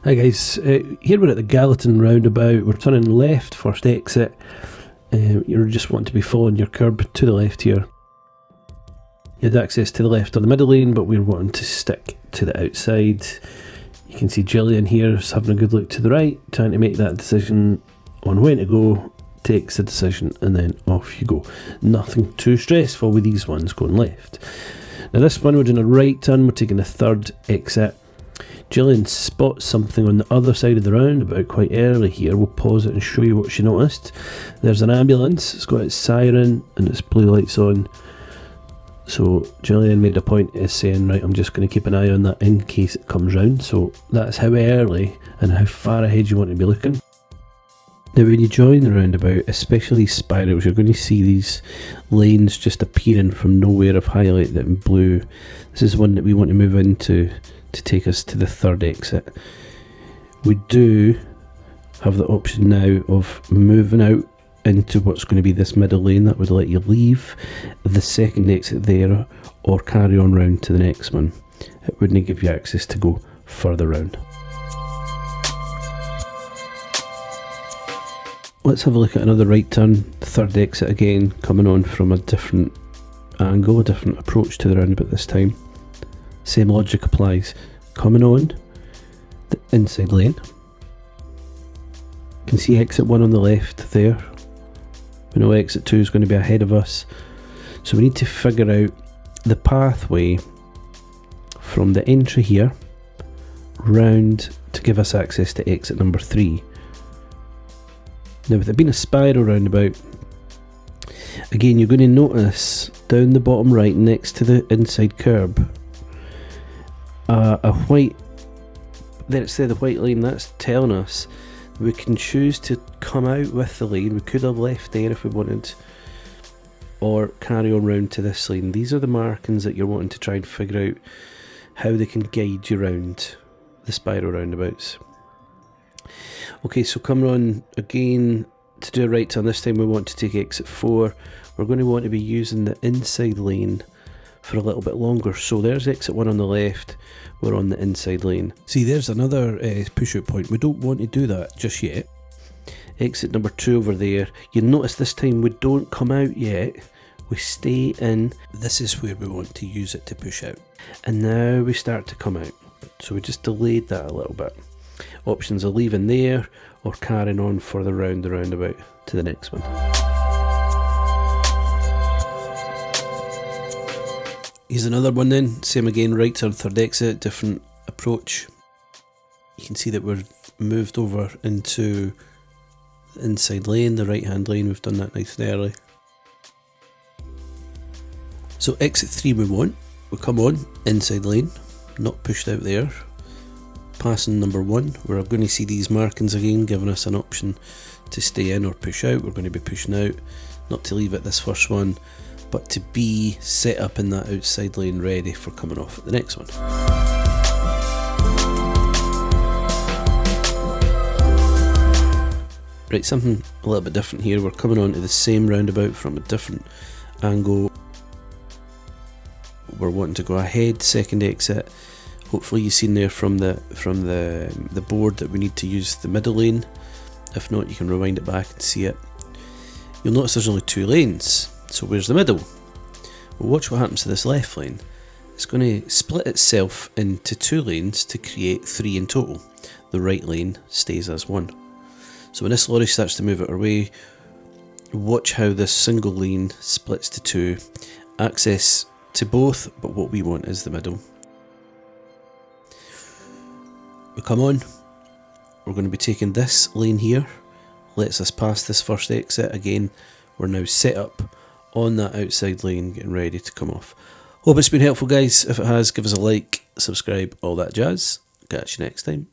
Hi guys, here we're at the Gallatown Roundabout. We're turning left, first exit. You just want to be following your curb to the left here. You had access to the left or the middle lane, but we're wanting to stick to the outside. You can see Gillian here is having a good look to the right, trying to make that decision on when to go, takes the decision, and then off you go. Nothing too stressful with these ones going left. Now this one we're doing a right turn, we're taking the third exit. Gillian spots something on the other side of the roundabout quite early here. We'll pause it and show you what she noticed. There's an ambulance, it's got its siren and its blue lights on. So Gillian made a point of saying, right, I'm just going to keep an eye on that in case it comes round. So that's how early and how far ahead you want to be looking. Now when you join the roundabout, especially these spirals, you're going to see these lanes just appearing from nowhere. I've highlighted it in blue. This is one that we want to move into to take us to the third exit. We do have the option now of moving out into what's going to be this middle lane. That would let you leave the second exit there or carry on round to the next one. It wouldn't give you access to go further round. Let's have a look at another right turn, third exit again, coming on from a different angle, a different approach to the roundabout this time. Same logic applies. Coming on the inside lane. You can see exit 1 on the left there. We know exit 2 is going to be ahead of us. So we need to figure out the pathway from the entry here round to give us access to exit number 3. Now with it being a spiral roundabout, again you're going to notice down the bottom right next to the inside curb a white, there it's there, the white lane. That's telling us we can choose to come out with the lane. We could have left there if we wanted, or carry on round to this lane. These are the markings that you're wanting to try and figure out how they can guide you around the spiral roundabouts. Okay, so coming on again to do a right turn. This time we want to take exit 4. We're going to want to be using the inside lane for a little bit longer. So there's exit 1 on the left, we're on the inside lane. See, there's another push out point. We don't want to do that just yet. Exit number 2 over there. You notice this time we don't come out yet, we stay in. This is where we want to use it to push out. And now we start to come out. So we just delayed that a little bit. Options are leaving there or carrying on further round the roundabout to the next one. Here's another one then, same again, right turn, third exit, different approach. You can see that we're moved over into the inside lane, the right hand lane. We've done that nice and early. So exit 3 we come on, inside lane, not pushed out there. Passing number 1, we're going to see these markings again, giving us an option to stay in or push out. We're going to be pushing out, not to leave at this first one, but to be set up in that outside lane ready for coming off at the next one. Right, something a little bit different here. We're coming on to the same roundabout from a different angle. We're wanting to go ahead, second exit. Hopefully you've seen there from the board that we need to use the middle lane. If not, you can rewind it back and see it. You'll notice there's only 2 lanes. So where's the middle? Well, watch what happens to this left lane. It's going to split itself into 2 lanes to create 3 in total. The right lane stays as 1. So when this lorry starts to move out our way, watch how this single lane splits to 2. Access to both, but what we want is the middle. We come on, we're going to be taking this lane here, lets us pass this first exit. Again, we're now set up on that outside lane, getting ready to come off. Hope it's been helpful guys. If it has, give us a like, subscribe, all that jazz. Catch you next time.